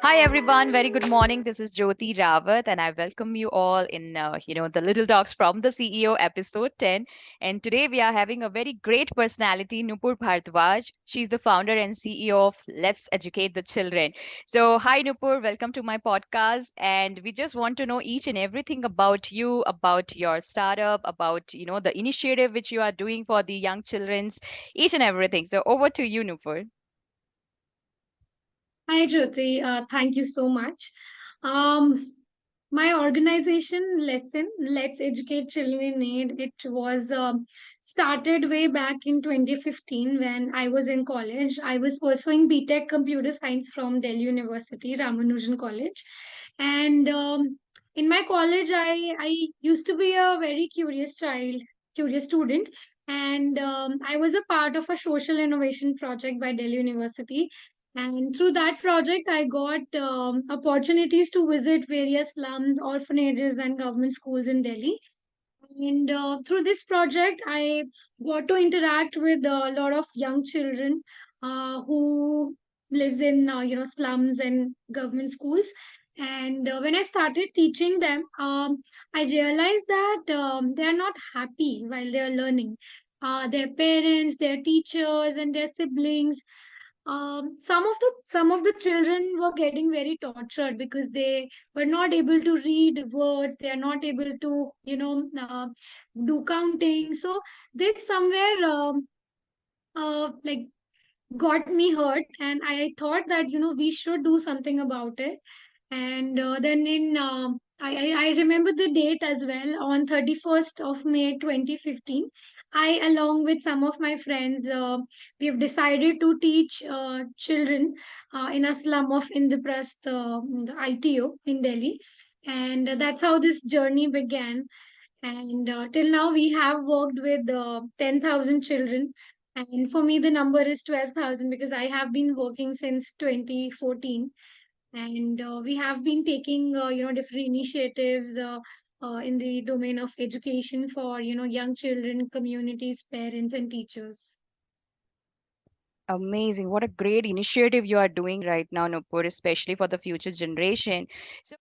Hi everyone, very good morning. This is Jyoti Rawat, and I welcome you all in the Little Talks from the CEO episode 10. And today we are having a very great personality, Nupur Bhardwaj. She's the founder and CEO of Let's Educate the Children. So, hi Nupur, welcome to my podcast. And we just want to know each and everything about you, about your startup, about the initiative which you are doing for the young children's, each and everything. So, over to you, Nupur. Hi, Jyoti. Thank you so much. Um, my organization, LECIN, Let's Educate Children in Need, it was started way back in 2015 when I was in college. I was pursuing BTech Computer Science from Delhi University, Ramanujan College. And in my college, I used to be a very curious child, curious student. And I was a part of a social innovation project by Delhi University, and through that project, I got opportunities to visit various slums, orphanages, and government schools in Delhi. And through this project, I got to interact with a lot of young children who lives in slums and government schools. And when I started teaching them, I realized that they are not happy while they are learning. Their parents, their teachers, and their siblings, some of the children were getting very tortured because they were not able to read words. They are not able to do counting. So this somewhere like got me hurt, and I thought that we should do something about it. And then in I remember the date as well. On 31st of May 2015, I, along with some of my friends, we have decided to teach children in a slum of Indraprasth, the ITO in Delhi. And that's how this journey began. And till now, we have worked with 10,000 children. And for me, the number is 12,000 because I have been working since 2014. And we have been taking different initiatives in the domain of education for young children, communities, parents, and teachers. Amazing. What a great initiative you are doing right now, Nupur, especially for the future generation. So,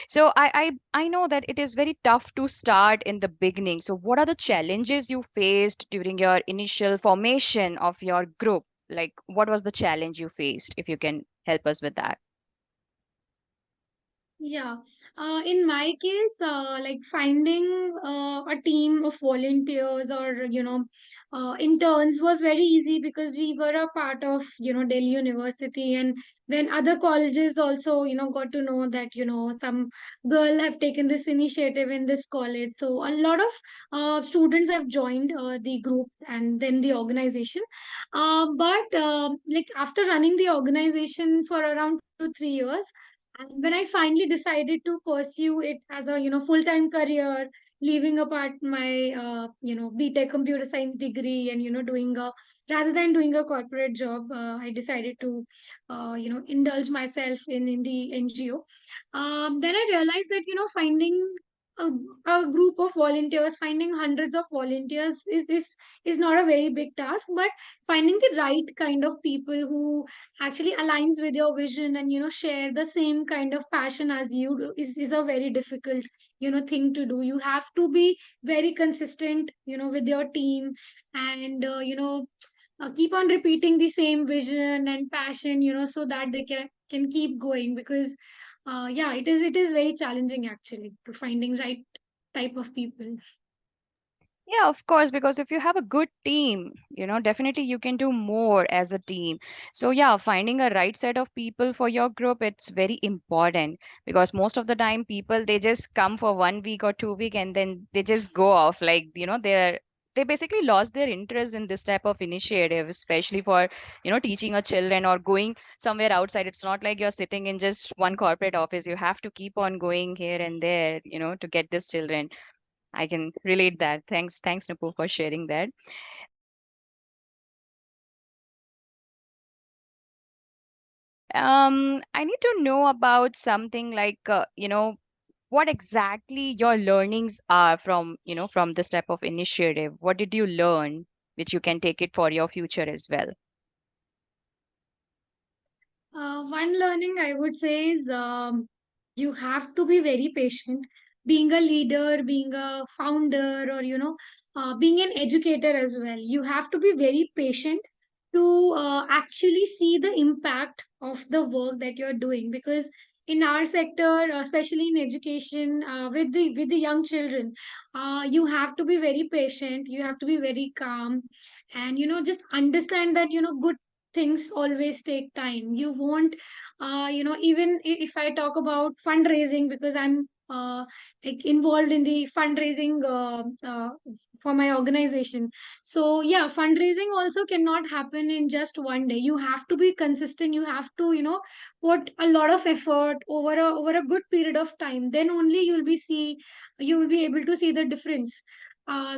so I know that it is very tough to start in the beginning. So what are the challenges you faced during your initial formation of your group? Like what was the challenge you faced, if you can help us with that? Yeah, in my case, like finding a team of volunteers or interns was very easy because we were a part of Delhi University, and when other colleges also got to know that some girl have taken this initiative in this college, so a lot of students have joined the group and then the organization. But like after running the organization for around 2 3 years, and when I finally decided to pursue it as a full-time career, leaving apart my BTech computer science degree, and doing a rather than doing a corporate job, I decided to indulge myself in the NGO. Then I realized that finding a, a group of volunteers, finding hundreds of volunteers is not a very big task, but finding the right kind of people who actually aligns with your vision and share the same kind of passion as you do is a very difficult thing to do. You have to be very consistent with your team, and keep on repeating the same vision and passion so that they can keep going, because yeah, it is very challenging actually to finding right type of people. Yeah, of course, because if you have a good team, definitely you can do more as a team. So, yeah, finding a right set of people for your group, it's very important because most of the time people they just come for 1 week or 2 week and then they just go off like, they basically lost their interest in this type of initiative, especially for, teaching a children or going somewhere outside. It's not like you're sitting in just one corporate office. You have to keep on going here and there, to get these children. I can relate that. Thanks, Nupu, for sharing that. I need to know about something like, what exactly your learnings are from, from this type of initiative. What did you learn, which you can take it for your future as well? One learning I would say is you have to be very patient. Being a leader, being a founder, or being an educator as well, you have to be very patient to actually see the impact of the work that you're doing. Because in our sector, especially in education, with the young children, you have to be very patient. You have to be very calm, and just understand that good things always take time. You won't even if I talk about fundraising, because I'm like involved in the fundraising for my organization. So yeah, fundraising also cannot happen in just one day. You have to be consistent. You have to put a lot of effort over a good period of time. Then only you will be able to see the difference.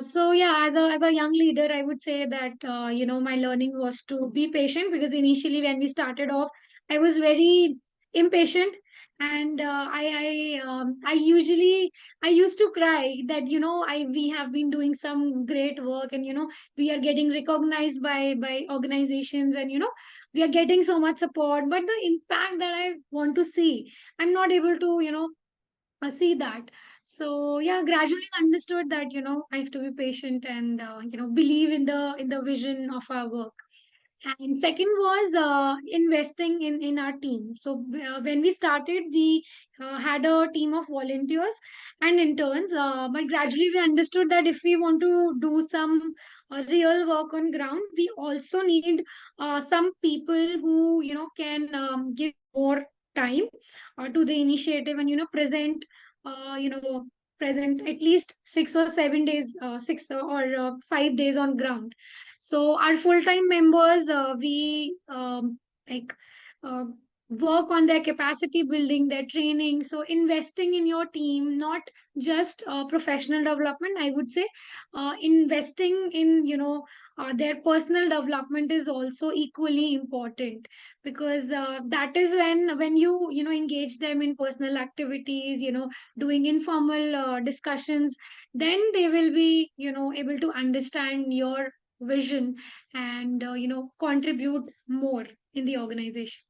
So yeah, as a young leader, I would say that my learning was to be patient, because initially when we started off, I was very impatient, and I used to cry that I we have been doing some great work, and we are getting recognized by organizations, and we are getting so much support, but the impact that I want to see, I'm not able to see that. So yeah, gradually understood that I have to be patient, and believe in the vision of our work. And second was investing in our team. So when we started, we had a team of volunteers and interns, but gradually we understood that if we want to do some real work on ground, we also need some people who can give more time to the initiative, and present uh, you know present at least 6 or 7 days, 6 or 5 days on ground. So our full-time members, we like uh, work on their capacity building, their training. So investing in your team, not just professional development, I would say, investing in their personal development is also equally important, because that is when you engage them in personal activities, doing informal discussions, then they will be able to understand your vision, and contribute more in the organization.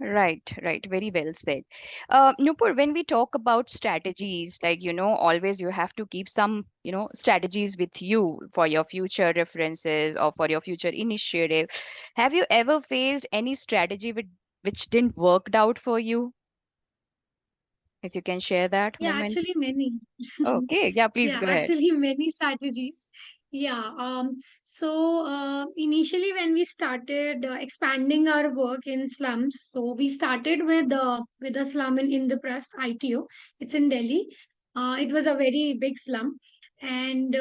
Right, right. Very well said. Nupur, when we talk about strategies, like, always you have to keep some, strategies with you for your future references or for your future initiative. Have you ever faced any strategy which didn't work out for you? If you can share that Yeah, moment. actually many. Okay, yeah, please Yeah, go ahead. actually many strategies. Yeah. So initially when we started expanding our work in slums, so we started with a slum in Indraprasth ITO. It's in Delhi. It was a very big slum, and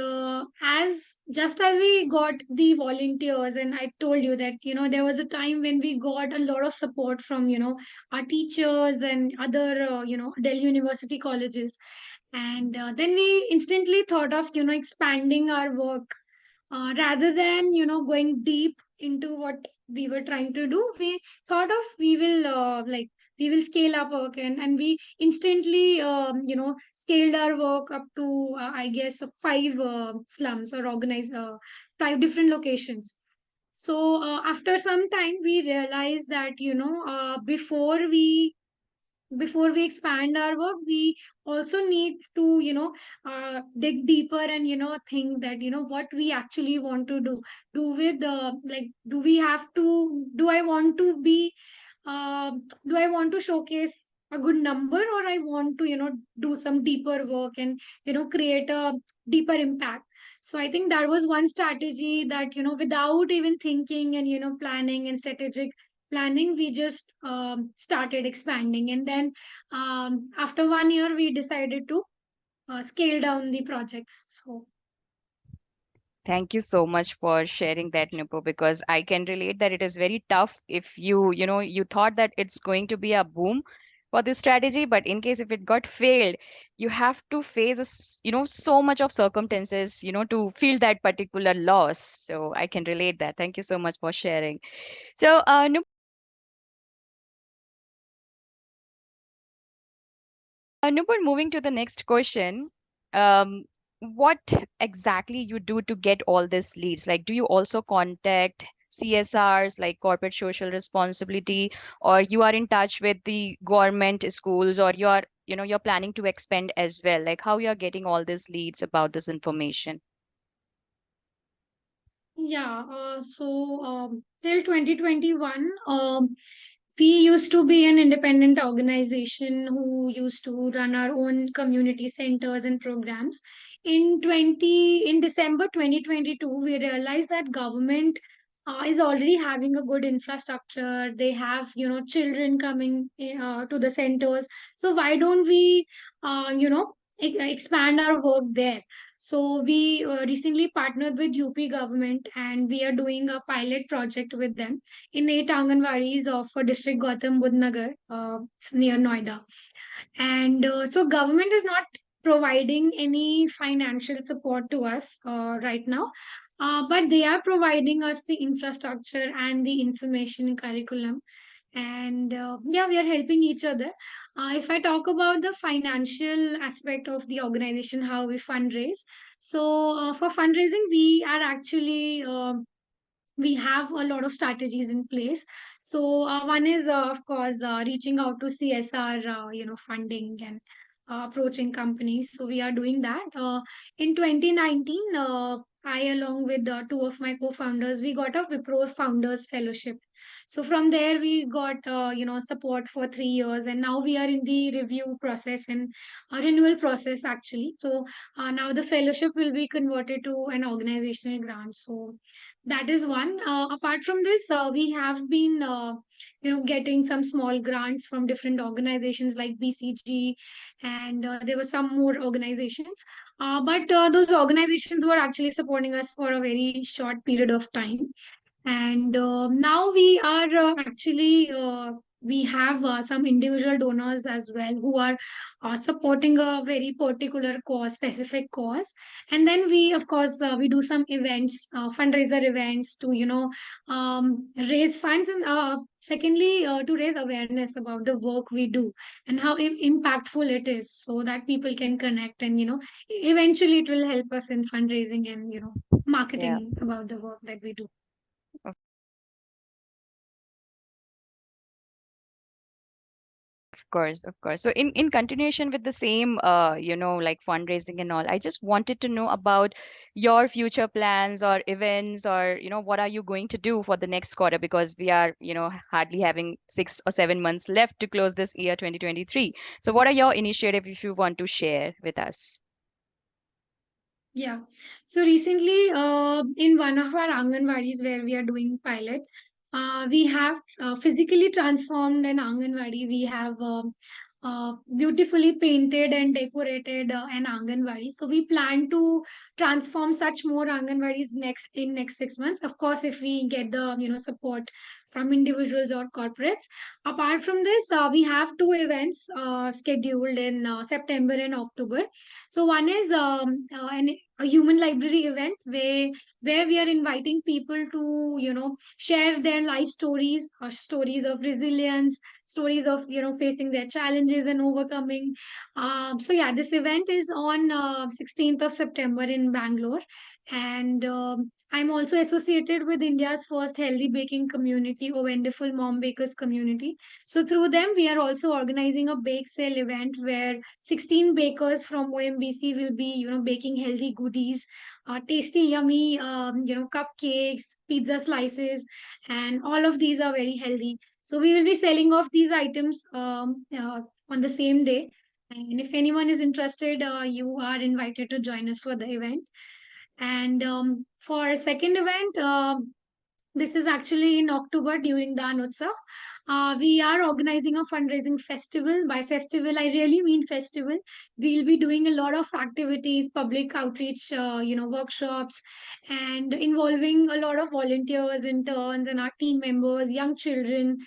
as just as we got the volunteers, and I told you that there was a time when we got a lot of support from our teachers and other Delhi University colleges. And then we instantly thought of expanding our work, rather than going deep into what we were trying to do. We thought of we will scale up work, and we instantly scaled our work up to I guess 5 slums, or organized 5 different locations. So after some time we realized that before we expand our work, we also need to dig deeper, and think that what we actually want to do with the like do we have to do I want to be uh, do I want to showcase a good number, or I want to do some deeper work, and create a deeper impact. So I think that was one strategy that without even thinking and planning and strategic planning, we just started expanding. And then after 1 year we decided to scale down the projects. So Thank you so much for sharing that, Nupur, because I can relate that it is very tough if you thought that it's going to be a boom for this strategy, but in case if it got failed, you have to face, so much of circumstances, to feel that particular loss. So I can relate that. Thank you so much for sharing. So, Nupur, moving to the next question. Um, what exactly you do to get all these leads? Like, do you also contact CSRs, like corporate social responsibility, or you are in touch with the government schools, or you're planning to expand as well? Like, how you are getting all these leads about this information? Yeah, till 2021, we used to be an independent organization who used to run our own community centers and programs. In December 2022, we realized that government is already having a good infrastructure. They have, children coming to the centers. So why don't we, expand our work there? So we recently partnered with UP government, and we are doing a pilot project with them in 8 Anganwadis of district Gautam Budh Nagar, it's near Noida. And so government is not providing any financial support to us right now, but they are providing us the infrastructure and the information curriculum. And yeah, we are helping each other. If I talk about the financial aspect of the organization, how we fundraise, so for fundraising we are actually we have a lot of strategies in place. So one is of course reaching out to CSR, funding, and approaching companies. So we are doing that. In 2019, I, along with two of my co-founders, we got a Wipro Founders Fellowship. So from there we got support for 3 years, and now we are in the review process and renewal process actually. So now the fellowship will be converted to an organizational grant. So that is one. Apart from this, we have been, getting some small grants from different organizations like BCG, and there were some more organizations. But those organizations were actually supporting us for a very short period of time. And now we are actually we have some individual donors as well who are supporting a very particular cause, specific cause. And then we, of course, we do some events, fundraiser events to raise funds, and secondly to raise awareness about the work we do and how impactful it is, so that people can connect, and eventually it will help us in fundraising and Yeah. marketing about the work that we do. Of course, of course. So in continuation with the same like fundraising and all, I just wanted to know about your future plans or events, or what are you going to do for the next quarter, because we are, hardly having 6 or 7 months left to close this year 2023. So what are your initiative if you want to share with us? Yeah. So recently, in one of our Anganwadis where we are doing pilot, we have physically transformed an Anganwadi. We have beautifully painted and decorated an Anganwadi. So we plan to transform such more Anganwadis next 6 months. Of course, if we get the support from individuals or corporates. Apart from this, we have two events scheduled in September and October. So one is a human library event where we are inviting people to share their life stories, or stories of resilience, stories of facing their challenges and overcoming. So yeah, this event is on 16th of September in Bangalore. And I'm also associated with India's first healthy baking community, a wonderful mom bakers community. So through them, we are also organizing a bake sale event where 16 bakers from OMBC will be, baking healthy goodies, tasty, yummy, cupcakes, pizza slices, and all of these are very healthy. So we will be selling off these items on the same day. And if anyone is interested, you are invited to join us for the event. And for a second event, this is actually in October during the Anotsav. We are organizing a fundraising festival. By festival, I really mean festival. We'll be doing a lot of activities, public outreach, workshops, and involving a lot of volunteers, interns, and our team members, young children.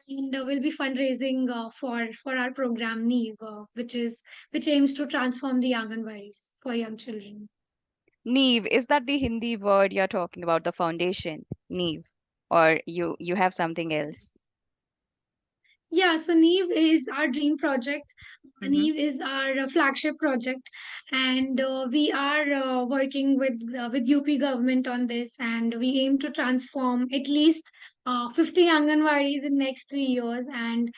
And we'll be fundraising for our program NEEV, which aims to transform the Anganwadis for young children. Neve, is that the Hindi word you're talking about, the foundation? Neve, or you have something else? Yeah, so Neve is our dream project. Mm-hmm. Neve is our flagship project, and we are working with UP government on this, and we aim to transform at least 50 Anganwadis in next 3 years, and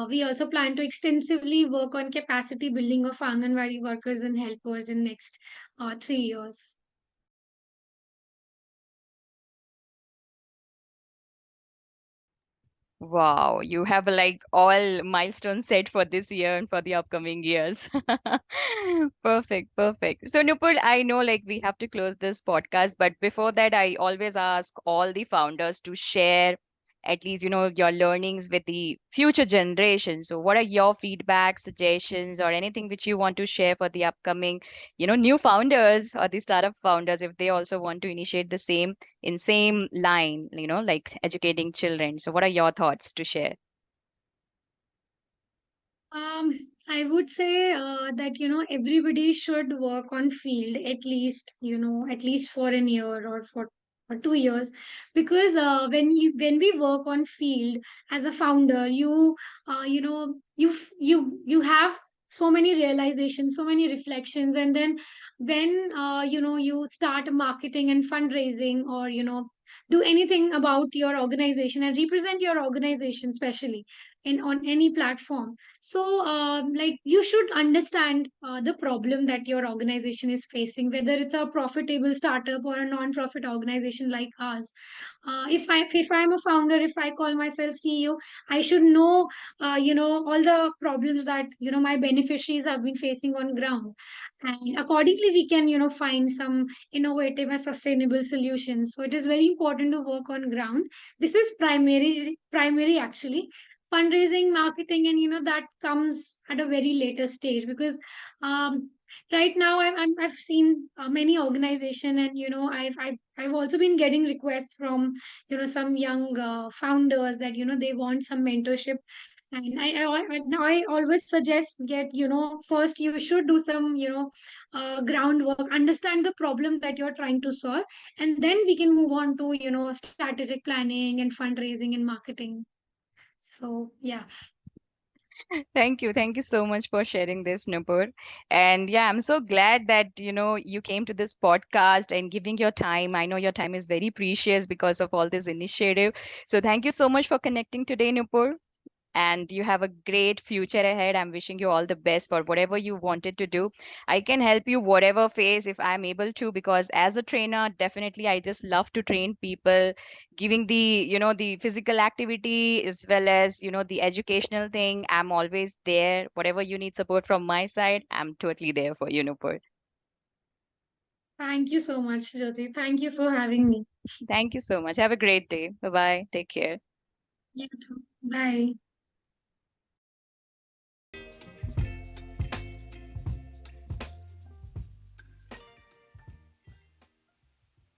we also plan to extensively work on capacity building of Anganwadi workers and helpers in next 3 years. Wow, you have like all milestones set for this year and for the upcoming years. Perfect, perfect. So, Nupur, I know like we have to close this podcast, but before that, I always ask all the founders to share at least, your learnings with the future generation. So, what are your feedback, suggestions, or anything which you want to share for the upcoming, new founders or the startup founders if they also want to initiate the same line, like educating children. So what are your thoughts to share? Um, I would say that everybody should work on field at least at least for an year or for 2 years, because when we work on field as a founder, you have so many realizations, so many reflections, and then when you start marketing and fundraising, or do anything about your organization and represent your organization, especially in on any platform. So like, you should understand the problem that your organization is facing, whether it's a profitable startup or a non-profit organization like us. If I'm a founder, if I call myself CEO, I should know all the problems that my beneficiaries have been facing on ground, and accordingly we can find some innovative and sustainable solutions. So it is very important to work on ground. This is primary actually. Fundraising, marketing, and that comes at a very later stage, because um, right now I've seen many organization, and I've also been getting requests from some young founders that they want some mentorship. And I always suggest, get first you should do some groundwork, understand the problem that you're trying to solve, and then we can move on to strategic planning and fundraising and marketing. So yeah. Thank you. Thank you so much for sharing this, Nupur. And yeah, I'm so glad that, you came to this podcast and giving your time. I know your time is very precious because of all this initiative. So thank you so much for connecting today, Nupur. And you have a great future ahead. I'm wishing you all the best for whatever you wanted to do. I can help you whatever phase if I'm able to, because as a trainer, definitely I just love to train people, giving the physical activity as well as, the educational thing. I'm always there. Whatever you need support from my side, I'm totally there for you, Nupur. Thank you so much, Jyoti. Thank you for having me. Thank you so much. Have a great day. Bye bye. Take care. You too. Bye.